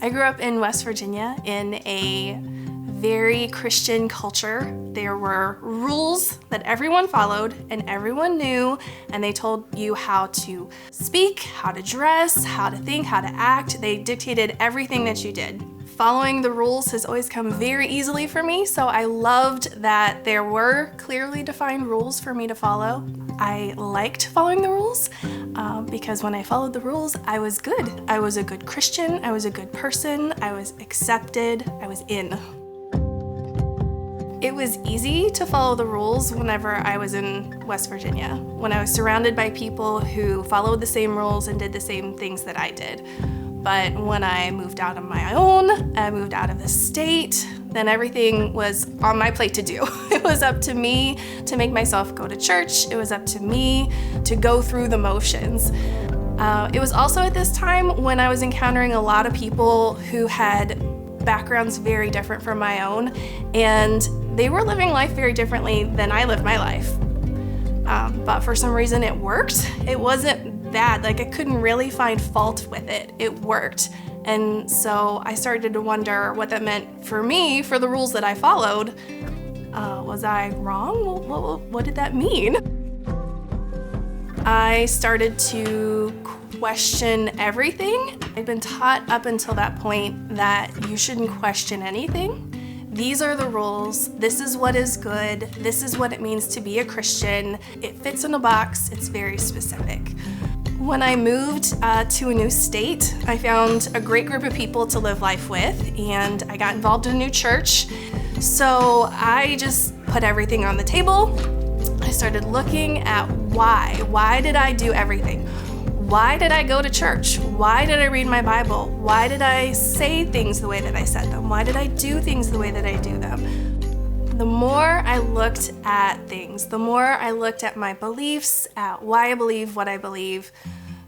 I grew up in West Virginia in a very Christian culture. There were rules that everyone followed and everyone knew, and they told you how to speak, how to dress, how to think, how to act. They dictated everything that you did. Following the rules has always come very easily for me, so I loved that there were clearly defined rules for me to follow. I liked following the rules because when I followed the rules, I was good. I was a good Christian, I was a good person, I was accepted, I was in. It was easy to follow the rules whenever I was in West Virginia, when I was surrounded by people who followed the same rules and did the same things that I did. But when I moved out on my own, I moved out of the state, then everything was on my plate to do. It was up to me to make myself go to church. It was up to me to go through the motions. It was also at this time when I was encountering a lot of people who had backgrounds very different from my own, and they were living life very differently than I lived my life. But for some reason it worked. It wasn't bad, like I couldn't really find fault with it. It worked. And so I started to wonder what that meant for me, for the rules that I followed. Was I wrong? What did that mean? I started to question everything. I'd been taught up until that point that you shouldn't question anything. These are the rules, this is what is good, this is what it means to be a Christian. It fits in a box, it's very specific. When I moved to a new state, I found a great group of people to live life with, and I got involved in a new church. So I just put everything on the table. I started looking at why. Why did I do everything? Why did I go to church? Why did I read my Bible? Why did I say things the way that I said them? Why did I do things the way that I do them? The more I looked at things, the more I looked at my beliefs, at why I believe what I believe,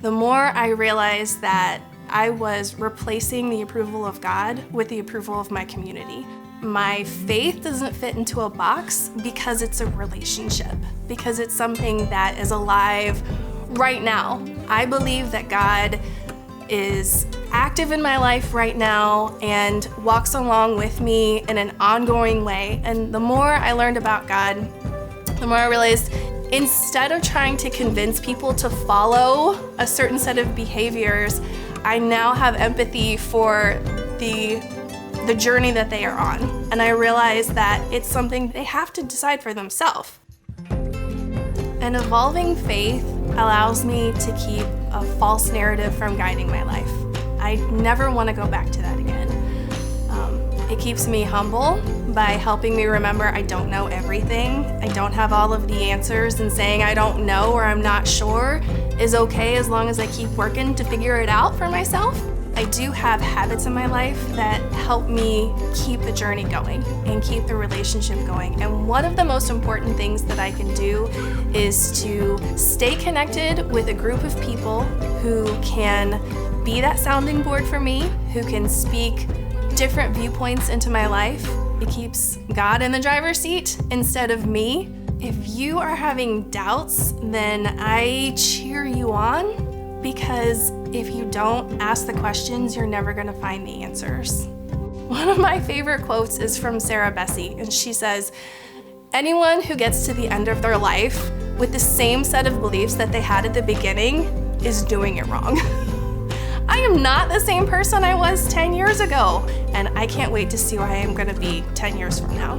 the more I realized that I was replacing the approval of God with the approval of my community. My faith doesn't fit into a box because it's a relationship, because it's something that is alive right now. I believe that God is active in my life right now and walks along with me in an ongoing way. And the more I learned about God, the more I realized instead of trying to convince people to follow a certain set of behaviors, I now have empathy for the journey that they are on. And I realize that it's something they have to decide for themselves. An evolving faith allows me to keep a false narrative from guiding my life. I never want to go back to that again. It keeps me humble by helping me remember I don't know everything. I don't have all of the answers, and saying I don't know or I'm not sure is okay as long as I keep working to figure it out for myself. I do have habits in my life that help me keep the journey going and keep the relationship going. And one of the most important things that I can do is to stay connected with a group of people who can be that sounding board for me, who can speak different viewpoints into my life. It keeps God in the driver's seat instead of me. If you are having doubts, then I cheer you on, because if you don't ask the questions, you're never going to find the answers. One of my favorite quotes is from Sarah Bessey, and she says, "Anyone who gets to the end of their life with the same set of beliefs that they had at the beginning is doing it wrong." I am not the same person I was 10 years ago, and I can't wait to see where I am going to be 10 years from now.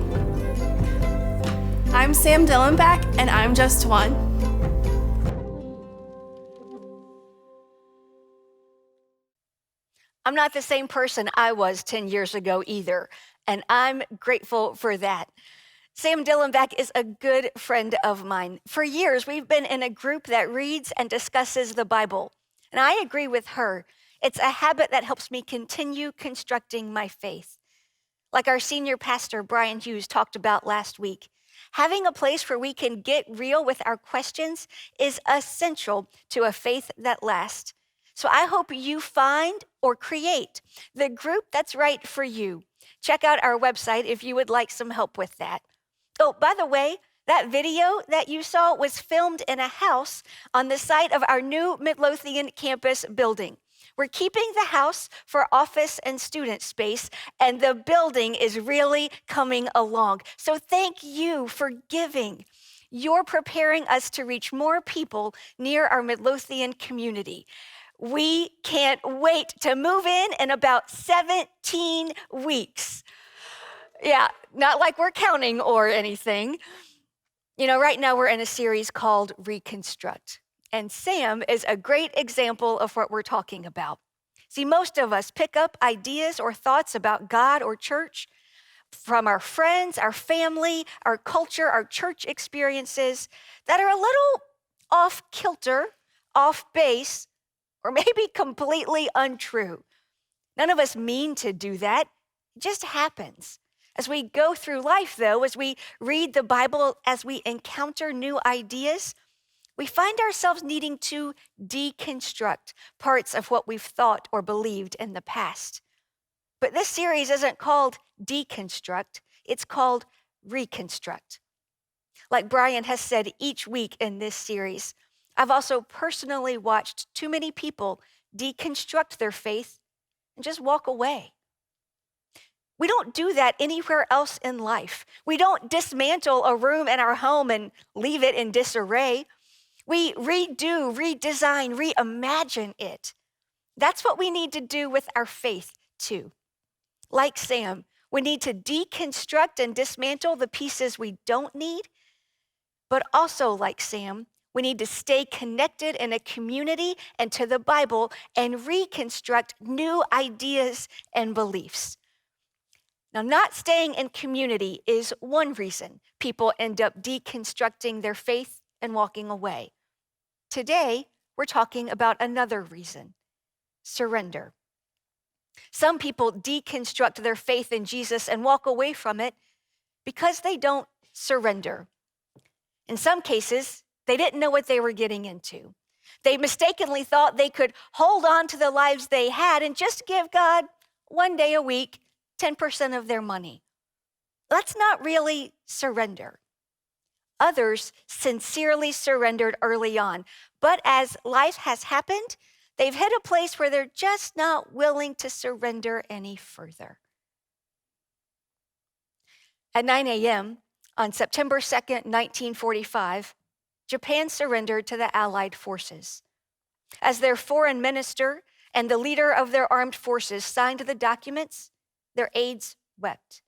I'm Sam Dillenbach, and I'm just one. I'm not the same person I was 10 years ago either, and I'm grateful for that. Sam Dillenbach is a good friend of mine. For years, we've been in a group that reads and discusses the Bible, and I agree with her. It's a habit that helps me continue constructing my faith. Like our senior pastor, Brian Hughes, talked about last week, having a place where we can get real with our questions is essential to a faith that lasts. So I hope you find or create the group that's right for you. Check out our website if you would like some help with that. Oh, by the way, that video that you saw was filmed in a house on the site of our new Midlothian campus building. We're keeping the house for office and student space, and the building is really coming along. So thank you for giving. You're preparing us to reach more people near our Midlothian community. We can't wait to move in about 17 weeks. Yeah, not like we're counting or anything. Right now we're in a series called Reconstruct, and Sam is a great example of what we're talking about. See, most of us pick up ideas or thoughts about God or church from our friends, our family, our culture, our church experiences that are a little off kilter, off base, or maybe completely untrue. None of us mean to do that. It just happens. As we go through life, though, as we read the Bible, as we encounter new ideas, we find ourselves needing to deconstruct parts of what we've thought or believed in the past. But this series isn't called Deconstruct, it's called Reconstruct. Like Brian has said each week in this series, I've also personally watched too many people deconstruct their faith and just walk away. We don't do that anywhere else in life. We don't dismantle a room in our home and leave it in disarray. We redo, redesign, reimagine it. That's what we need to do with our faith too. Like Sam, we need to deconstruct and dismantle the pieces we don't need, but also like Sam, we need to stay connected in a community and to the Bible and reconstruct new ideas and beliefs. Now, not staying in community is one reason people end up deconstructing their faith and walking away. Today, we're talking about another reason: surrender. Some people deconstruct their faith in Jesus and walk away from it because they don't surrender. In some cases, they didn't know what they were getting into. They mistakenly thought they could hold on to the lives they had and just give God one day a week 10% of their money. That's not really surrender. Others sincerely surrendered early on, but as life has happened, they've hit a place where they're just not willing to surrender any further. At 9 a.m. on September 2nd, 1945, Japan surrendered to the Allied forces. As their foreign minister and the leader of their armed forces signed the documents, their aides wept.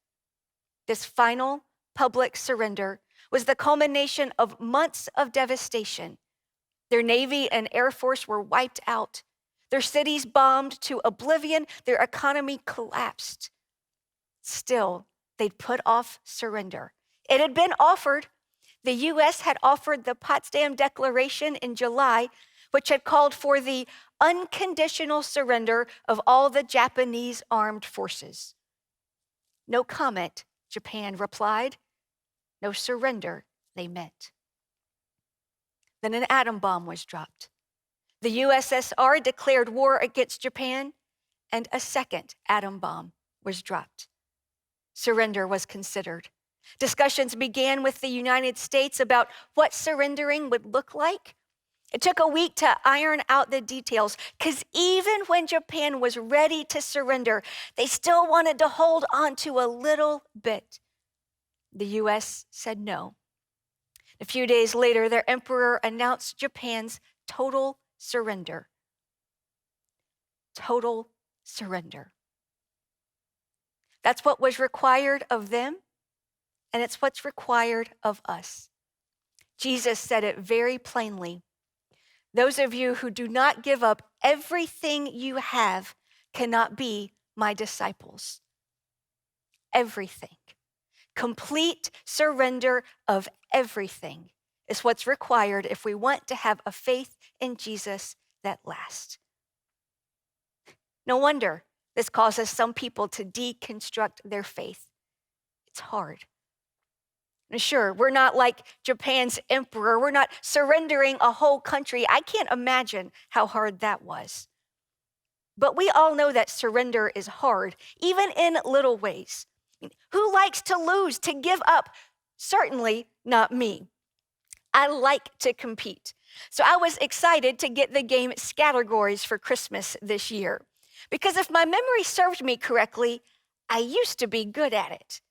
This final public surrender was the culmination of months of devastation. Their Navy and Air Force were wiped out. Their cities bombed to oblivion. Their economy collapsed. Still, they'd put off surrender. It had been offered. The U.S. had offered the Potsdam Declaration in July, which had called for the unconditional surrender of all the Japanese armed forces. No comment, Japan replied. No surrender, they meant. Then an atom bomb was dropped. The USSR declared war against Japan, and a second atom bomb was dropped. Surrender was considered. Discussions began with the United States about what surrendering would look like. It took a week to iron out the details, because even when Japan was ready to surrender, they still wanted to hold on to a little bit. The U.S. said no. A few days later, their emperor announced Japan's total surrender. Total surrender. That's what was required of them, and it's what's required of us. Jesus said it very plainly. Those of you who do not give up everything you have cannot be my disciples. Everything. Complete surrender of everything is what's required if we want to have a faith in Jesus that lasts. No wonder this causes some people to deconstruct their faith. It's hard. And sure, we're not like Japan's emperor. We're not surrendering a whole country. I can't imagine how hard that was. But we all know that surrender is hard, even in little ways. Who likes to lose, to give up? Certainly not me. I like to compete. So I was excited to get the game Scattergories for Christmas this year. Because if my memory served me correctly, I used to be good at it.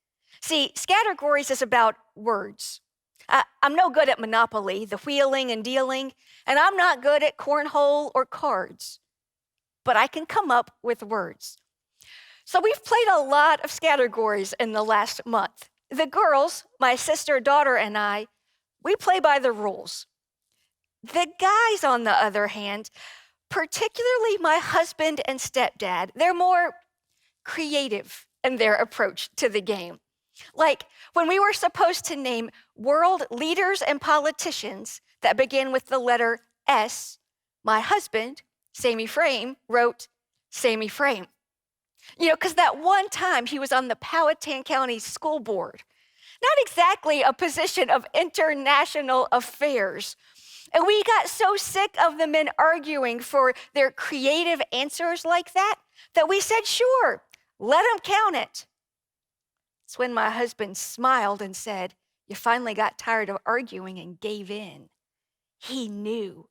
See, Scattergories is about words. I'm no good at Monopoly, the wheeling and dealing, and I'm not good at cornhole or cards. But I can come up with words. So we've played a lot of Scattergories in the last month. The girls, my sister, daughter, and I, we play by the rules. The guys, on the other hand, particularly my husband and stepdad, they're more creative in their approach to the game. Like when we were supposed to name world leaders and politicians that begin with the letter S, my husband, Sammy Frame, wrote Sammy Frame. Because that one time he was on the Powhatan County School Board. Not exactly a position of international affairs. And we got so sick of the men arguing for their creative answers like that we said, sure, let them count it. It's when my husband smiled and said, you finally got tired of arguing and gave in. He knew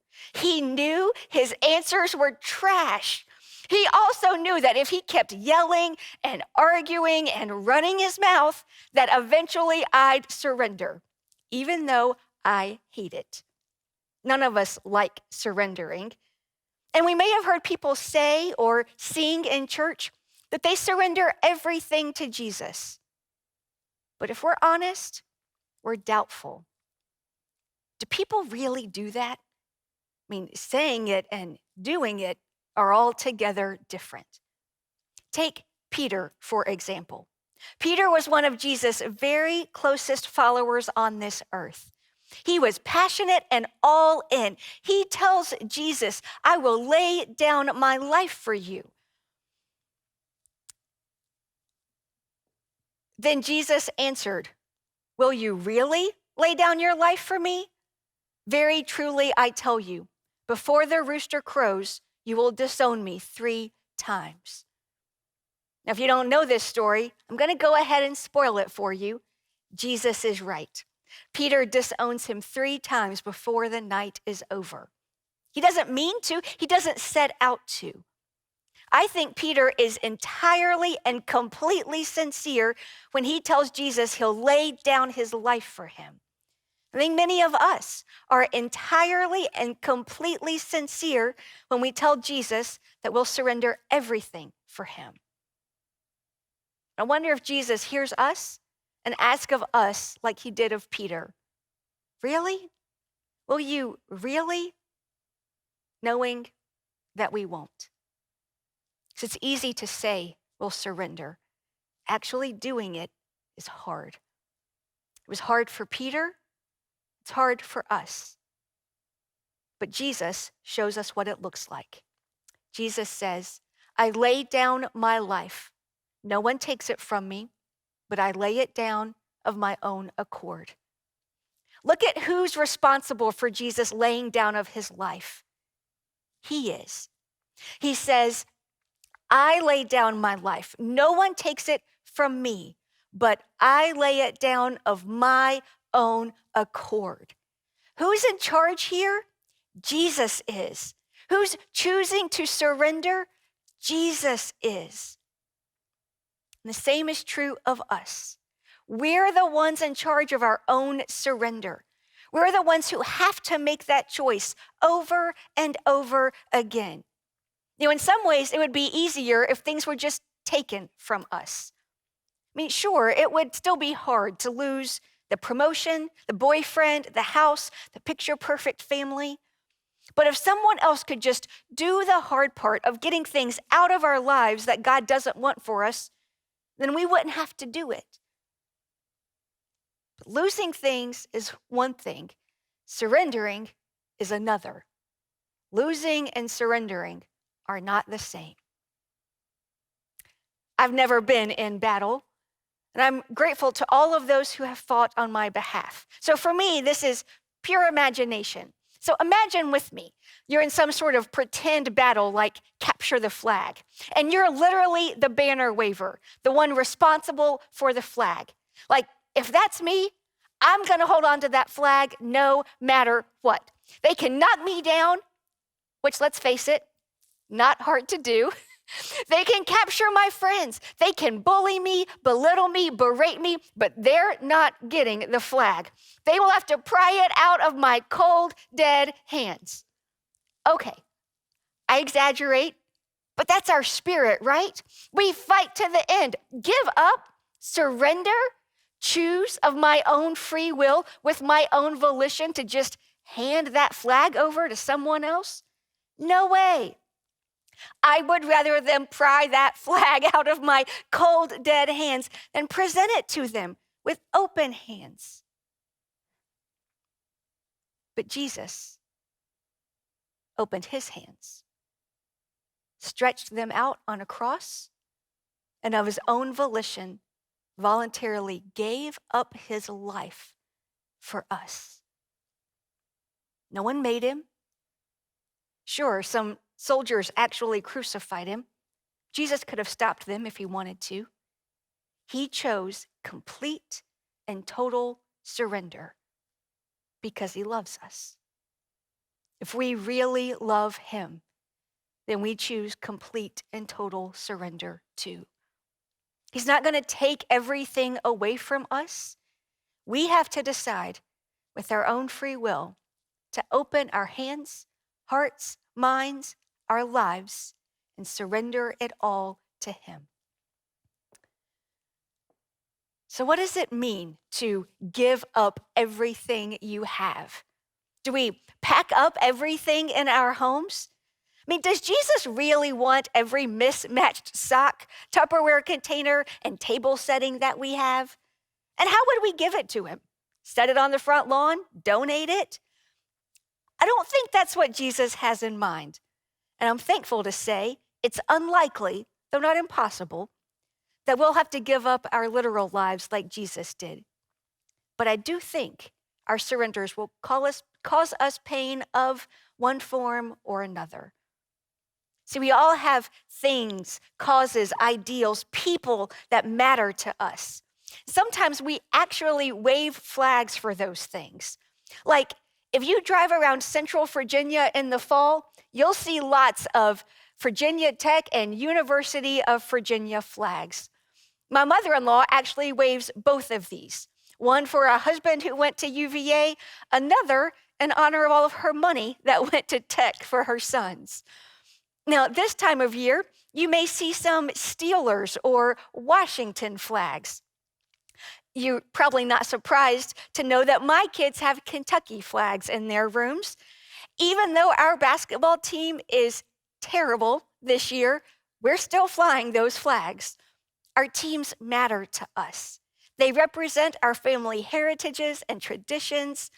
his answers were trash. He also knew that if he kept yelling and arguing and running his mouth, that eventually I'd surrender, even though I hate it. None of us like surrendering. And we may have heard people say or sing in church that they surrender everything to Jesus. But if we're honest, we're doubtful. Do people really do that? I mean, saying it and doing it are altogether different. Take Peter, for example. Peter was one of Jesus' very closest followers on this earth. He was passionate and all in. He tells Jesus, I will lay down my life for you. Then Jesus answered, will you really lay down your life for me? Very truly, I tell you, before the rooster crows, you will disown me 3 times. Now, if you don't know this story, I'm going to go ahead and spoil it for you. Jesus is right. Peter disowns him 3 times before the night is over. He doesn't mean to. He doesn't set out to. I think Peter is entirely and completely sincere when he tells Jesus he'll lay down his life for him. I think many of us are entirely and completely sincere when we tell Jesus that we'll surrender everything for him. I wonder if Jesus hears us and asks of us like he did of Peter. Really? Will you really? Knowing that we won't. Because it's easy to say we'll surrender. Actually doing it is hard. It was hard for Peter. It's hard for us. But Jesus shows us what it looks like. Jesus says, I lay down my life. No one takes it from me, but I lay it down of my own accord. Look at who's responsible for Jesus laying down of his life. He is. He says, I lay down my life. No one takes it from me, but I lay it down of my own accord. Who's in charge here? Jesus is. Who's choosing to surrender? Jesus is. And the same is true of us. We're the ones in charge of our own surrender. We're the ones who have to make that choice over and over again. In some ways, it would be easier if things were just taken from us. I mean, sure, it would still be hard to lose the promotion, the boyfriend, the house, the picture-perfect family. But if someone else could just do the hard part of getting things out of our lives that God doesn't want for us, then we wouldn't have to do it. But losing things is one thing. Surrendering is another. Losing and surrendering are not the same. I've never been in battle, and I'm grateful to all of those who have fought on my behalf. So for me, this is pure imagination. So imagine with me, you're in some sort of pretend battle like capture the flag, and you're literally the banner waver, the one responsible for the flag. Like, if that's me, I'm gonna hold on to that flag no matter what. They can knock me down, which, let's face it, not hard to do. They can capture my friends. They can bully me, belittle me, berate me, but they're not getting the flag. They will have to pry it out of my cold, dead hands. Okay, I exaggerate, but that's our spirit, right? We fight to the end. Give up, surrender, choose of my own free will with my own volition to just hand that flag over to someone else? No way. I would rather them pry that flag out of my cold, dead hands than present it to them with open hands. But Jesus opened his hands, stretched them out on a cross, and of his own volition voluntarily gave up his life for us. No one made him. Sure, some soldiers actually crucified him. Jesus could have stopped them if he wanted to. He chose complete and total surrender because he loves us. If we really love him, then we choose complete and total surrender too. He's not going to take everything away from us. We have to decide with our own free will to open our hands, hearts, minds, our lives, and surrender it all to him. So what does it mean to give up everything you have? Do we pack up everything in our homes? I mean, does Jesus really want every mismatched sock, Tupperware container, and table setting that we have? And how would we give it to him? Set it on the front lawn? Donate it? I don't think that's what Jesus has in mind. And I'm thankful to say it's unlikely, though not impossible, that we'll have to give up our literal lives like Jesus did. But I do think our surrenders will cause us pain of one form or another. See, we all have things, causes, ideals, people that matter to us. Sometimes we actually wave flags for those things. Like, if you drive around Central Virginia in the fall, you'll see lots of Virginia Tech and University of Virginia flags. My mother-in-law actually waves both of these, one for a husband who went to UVA, another in honor of all of her money that went to Tech for her sons. Now, this time of year, you may see some Steelers or Washington flags. You're probably not surprised to know that my kids have Kentucky flags in their rooms. Even though our basketball team is terrible this year, we're still flying those flags. Our teams matter to us. They represent our family heritages and traditions.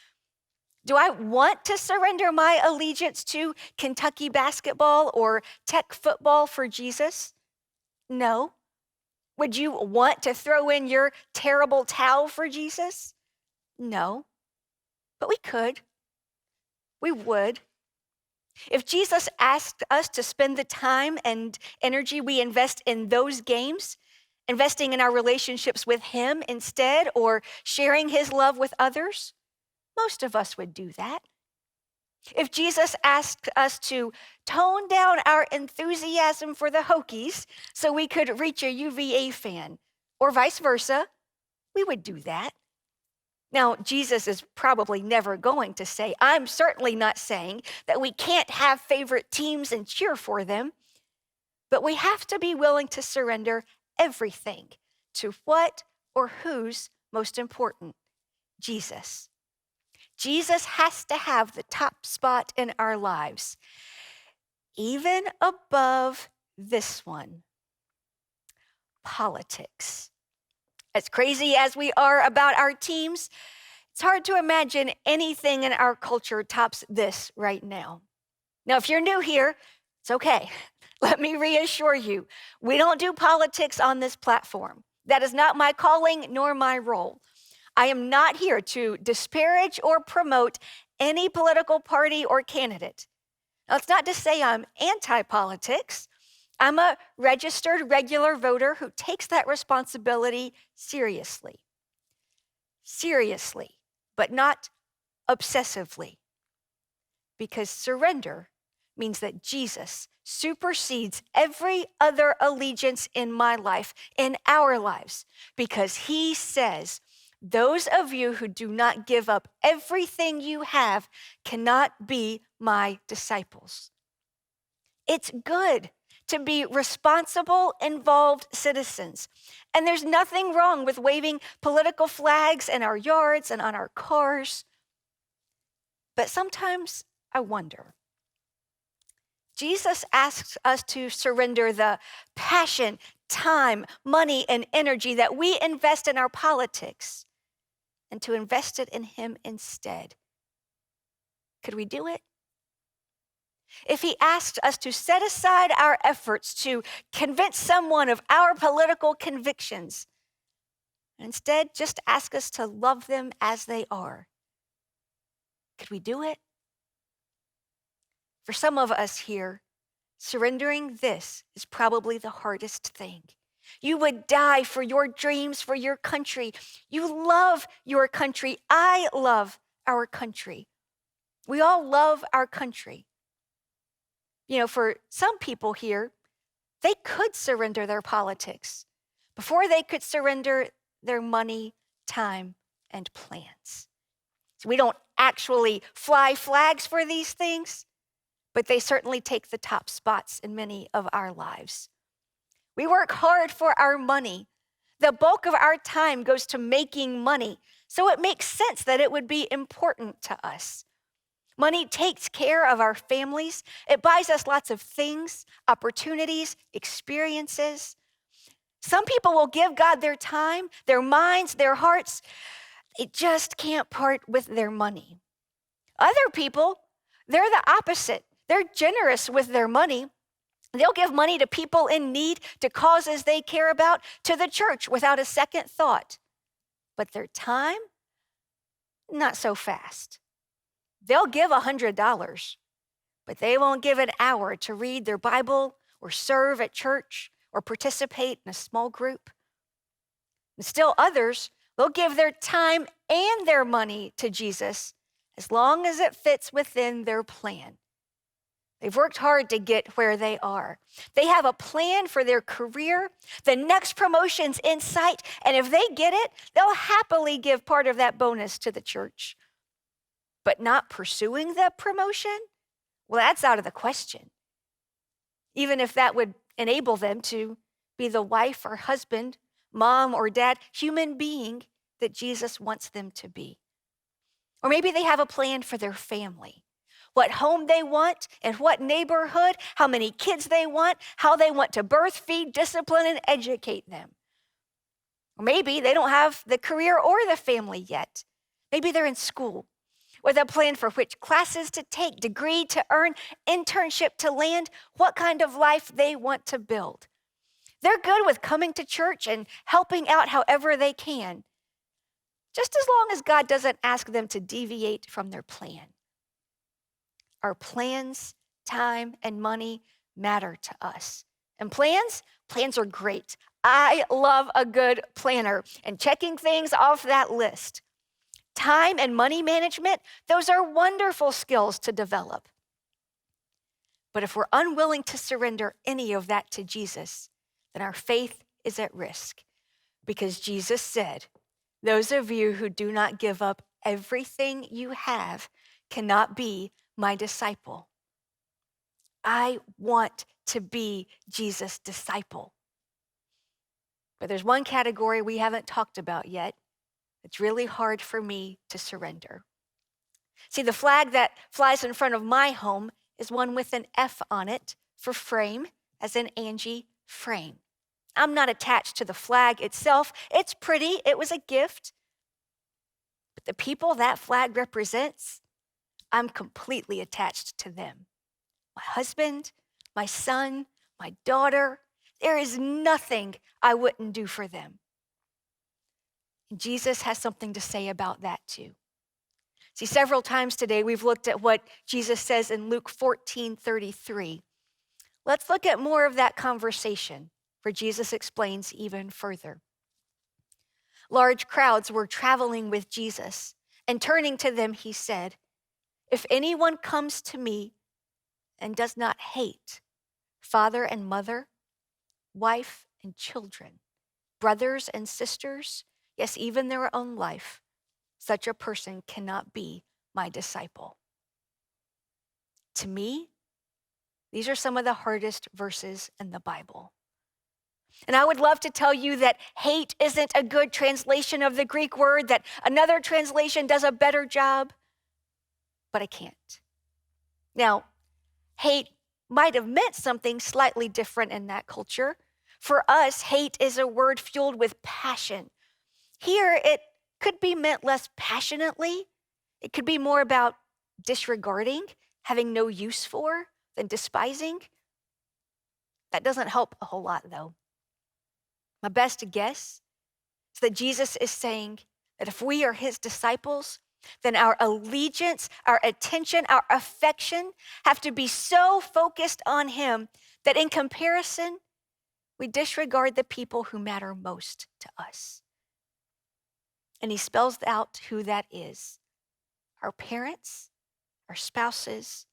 Do I want to surrender my allegiance to Kentucky basketball or Tech football for Jesus? No. Would you want to throw in your terrible towel for Jesus? No. But we could. We would. If Jesus asked us to spend the time and energy we invest in those games, investing in our relationships with him instead, or sharing his love with others, most of us would do that. If Jesus asked us to tone down our enthusiasm for the Hokies so we could reach a UVA fan, or vice versa, we would do that. Now, Jesus is probably never going to say, I'm certainly not saying that we can't have favorite teams and cheer for them, but we have to be willing to surrender everything to what or who's most important, Jesus. Jesus has to have the top spot in our lives, even above this one, politics. As crazy as we are about our teams, it's hard to imagine anything in our culture tops this right now. Now, if you're new here, it's okay. Let me reassure you, we don't do politics on this platform. That is not my calling nor my role. I am not here to disparage or promote any political party or candidate. Now, it's not to say I'm anti-politics. I'm a registered regular voter who takes that responsibility seriously. Seriously, but not obsessively. because surrender means that Jesus supersedes every other allegiance in my life, in our lives, because he says, those of you who do not give up everything you have cannot be my disciples. It's good to be responsible, involved citizens. And there's nothing wrong with waving political flags in our yards and on our cars. But sometimes I wonder, Jesus asks us to surrender the passion, time, money, and energy that we invest in our politics and to invest it in him instead. Could we do it? If he asked us to set aside our efforts to convince someone of our political convictions, and instead just ask us to love them as they are, could we do it? For some of us here, surrendering this is probably the hardest thing. You would die for your dreams, for your country. You love your country. I love our country. We all love our country. You know, for some people here, they could surrender their politics before they could surrender their money, time, and plans. So we don't actually fly flags for these things, but they certainly take the top spots in many of our lives. We work hard for our money. The bulk of our time goes to making money, so it makes sense that it would be important to us. Money takes care of our families. It buys us lots of things, opportunities, experiences. Some people will give God their time, their minds, their hearts. They just can't part with their money. Other people, they're the opposite. They're generous with their money. They'll give money to people in need, to causes they care about, to the church without a second thought. But their time, not so fast. They'll give $100, but they won't give an hour to read their Bible or serve at church or participate in a small group. And still others, they'll give their time and their money to Jesus as long as it fits within their plan. They've worked hard to get where they are. They have a plan for their career. The next promotion's in sight, and if they get it, they'll happily give part of that bonus to the church. But not pursuing the promotion? Well, that's out of the question. Even if that would enable them to be the wife or husband, mom or dad, human being that Jesus wants them to be. Or maybe they have a plan for their family. What home they want, and what neighborhood, how many kids they want, how they want to birth, feed, discipline, and educate them. Or maybe they don't have the career or the family yet. Maybe they're in school with a plan for which classes to take, degree to earn, internship to land, what kind of life they want to build. They're good with coming to church and helping out however they can, just as long as God doesn't ask them to deviate from their plan. Our plans, time, and money matter to us. And plans are great. I love a good planner and checking things off that list. Time and money management, those are wonderful skills to develop. But if we're unwilling to surrender any of that to Jesus, then our faith is at risk. Because Jesus said, those of you who do not give up everything you have cannot be my disciple. I want to be Jesus' disciple. But there's one category we haven't talked about yet. It's really hard for me to surrender. See, the flag that flies in front of my home is one with an F on it for frame, as in Angie Frame. I'm not attached to the flag itself. It's pretty. It was a gift. But the people that flag represents, I'm completely attached to them. My husband, my son, my daughter, there is nothing I wouldn't do for them. And Jesus has something to say about that too. See, several times today we've looked at what Jesus says in Luke 14:33. Let's look at more of that conversation where Jesus explains even further. Large crowds were traveling with Jesus, and turning to them, he said, If anyone comes to me and does not hate father and mother, wife and children, brothers and sisters, yes, even their own life, such a person cannot be my disciple. To me, these are some of the hardest verses in the Bible. And I would love to tell you that hate isn't a good translation of the Greek word, that another translation does a better job, but I can't. Now, hate might have meant something slightly different in that culture. For us, hate is a word fueled with passion. Here, it could be meant less passionately. It could be more about disregarding, having no use for, than despising. That doesn't help a whole lot, though. My best guess is that Jesus is saying that if we are his disciples, then our allegiance, our attention, our affection have to be so focused on him that in comparison, we disregard the people who matter most to us. And he spells out who that is: our parents, our spouses,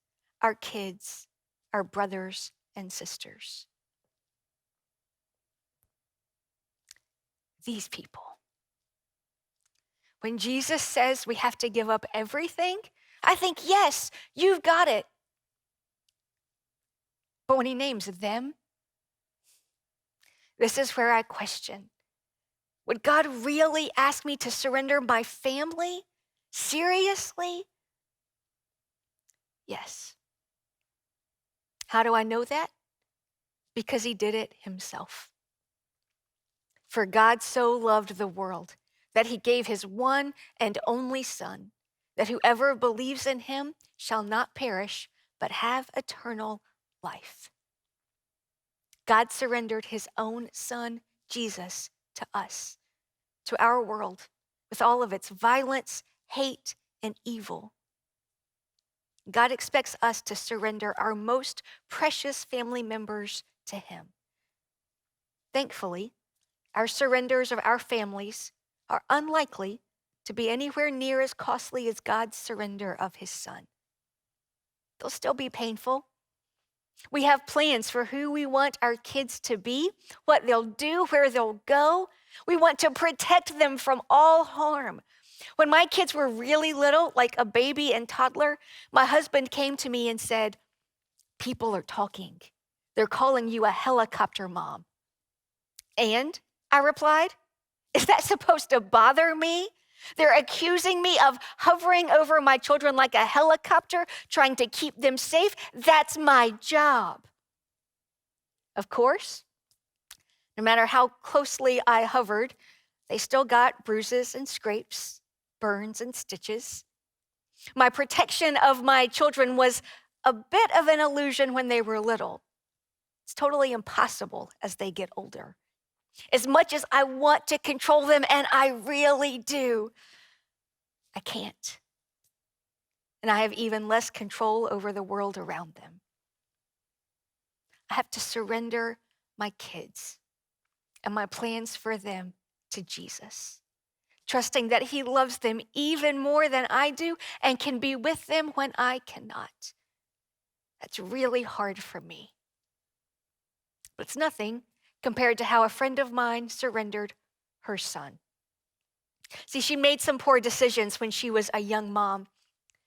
our kids, our brothers and sisters. These people. When Jesus says we have to give up everything, I think, yes, you've got it. But when he names them, this is where I question. Would God really ask me to surrender my family? Seriously? Yes. How do I know that? Because he did it himself. For God so loved the world that he gave his one and only Son, that whoever believes in him shall not perish, but have eternal life. God surrendered his own Son, Jesus, to us, to our world, with all of its violence, hate, and evil. God expects us to surrender our most precious family members to him. Thankfully, our surrenders of our families are unlikely to be anywhere near as costly as God's surrender of his Son. They'll still be painful. We have plans for who we want our kids to be, what they'll do, where they'll go. We want to protect them from all harm. When my kids were really little, like a baby and toddler, my husband came to me and said, "People are talking. They're calling you a helicopter mom." And I replied, "Is that supposed to bother me? They're accusing me of hovering over my children like a helicopter, trying to keep them safe. That's my job." Of course, no matter how closely I hovered, they still got bruises and scrapes, burns and stitches. My protection of my children was a bit of an illusion when they were little. It's totally impossible as they get older. As much as I want to control them, and I really do, I can't. And I have even less control over the world around them. I have to surrender my kids and my plans for them to Jesus, trusting that he loves them even more than I do and can be with them when I cannot. That's really hard for me. But it's nothing compared to how a friend of mine surrendered her son. See, she made some poor decisions when she was a young mom,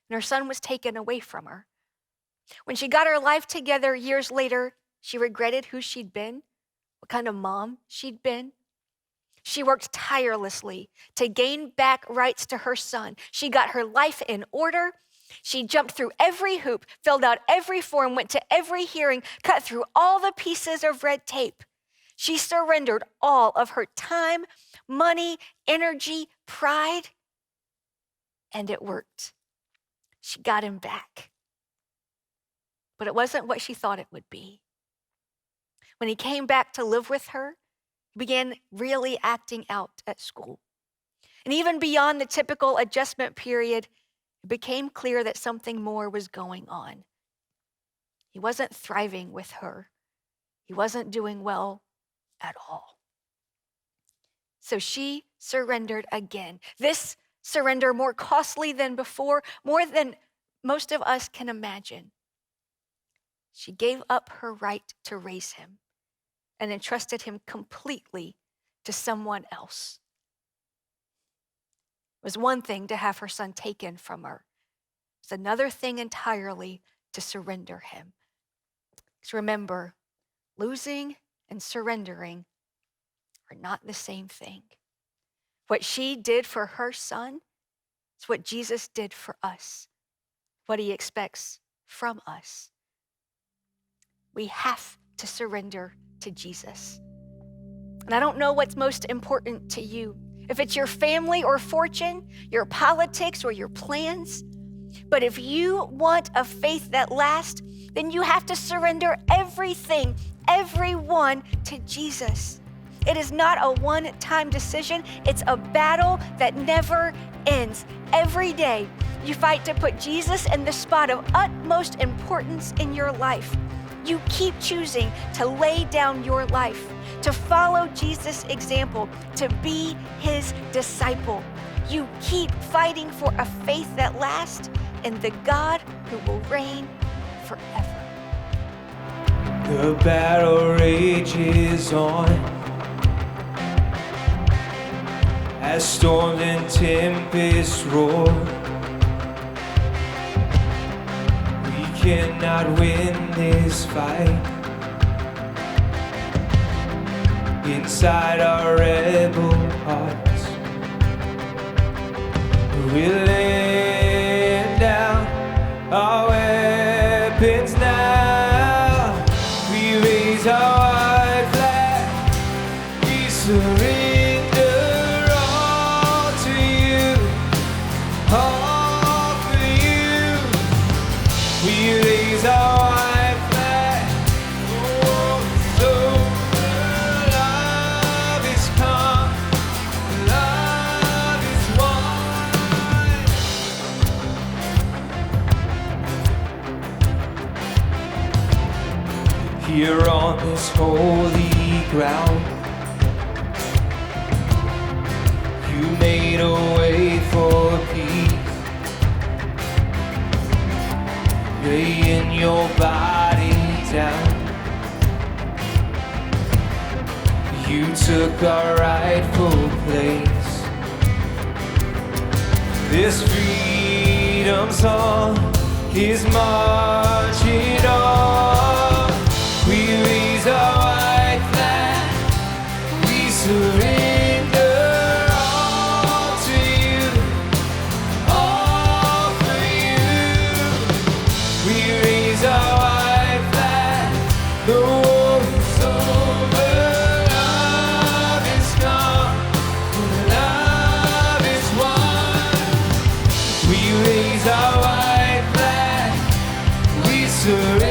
and her son was taken away from her. When she got her life together years later, she regretted who she'd been, what kind of mom she'd been. She worked tirelessly to gain back rights to her son. She got her life in order. She jumped through every hoop, filled out every form, went to every hearing, cut through all the pieces of red tape. She surrendered all of her time, money, energy, pride, and it worked. She got him back. But it wasn't what she thought it would be. When he came back to live with her, he began really acting out at school. And even beyond the typical adjustment period, it became clear that something more was going on. He wasn't thriving with her. He wasn't doing well at all. So she surrendered again. This surrender, more costly than before, more than most of us can imagine. She gave up her right to raise him and entrusted him completely to someone else. It was one thing to have her son taken from her. It's another thing entirely to surrender him. Because remember, losing and surrendering are not the same thing. What she did for her son is what Jesus did for us, what he expects from us. We have to surrender to Jesus. And I don't know what's most important to you, if it's your family or fortune, your politics or your plans. But if you want a faith that lasts, then you have to surrender everything, everyone to Jesus. It is not a one-time decision. It's a battle that never ends. Every day, you fight to put Jesus in the spot of utmost importance in your life. You keep choosing to lay down your life, to follow Jesus' example, to be his disciple. You keep fighting for a faith that lasts in the God who will reign forever. The battle rages on as storms and tempests roar. We cannot win this fight inside our rebel hearts. We're laying down our weapons now. We raise our white flag. We surrender all to you, all for you. We raise our white flag. Oh, so love is come, love is won. Here on this holy ground, you made a way for peace. Laying your body down, you took our rightful place. This freedom song is marching on. We raise our white flag. We surrender all to you, all for you. We raise our white flag. The war is over. Love is come. Love is won. We raise our white flag. We surrender.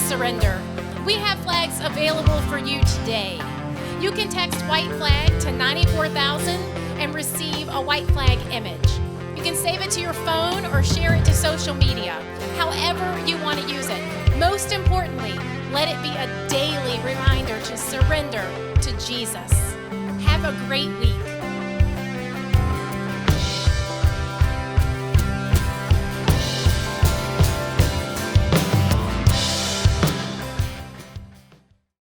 Surrender. We have flags available for you today. You can text white flag to 94,000 and receive a white flag image. You can save it to your phone or share it to social media, however you want to use it. Most importantly, let it be a daily reminder to surrender to Jesus. Have a great week.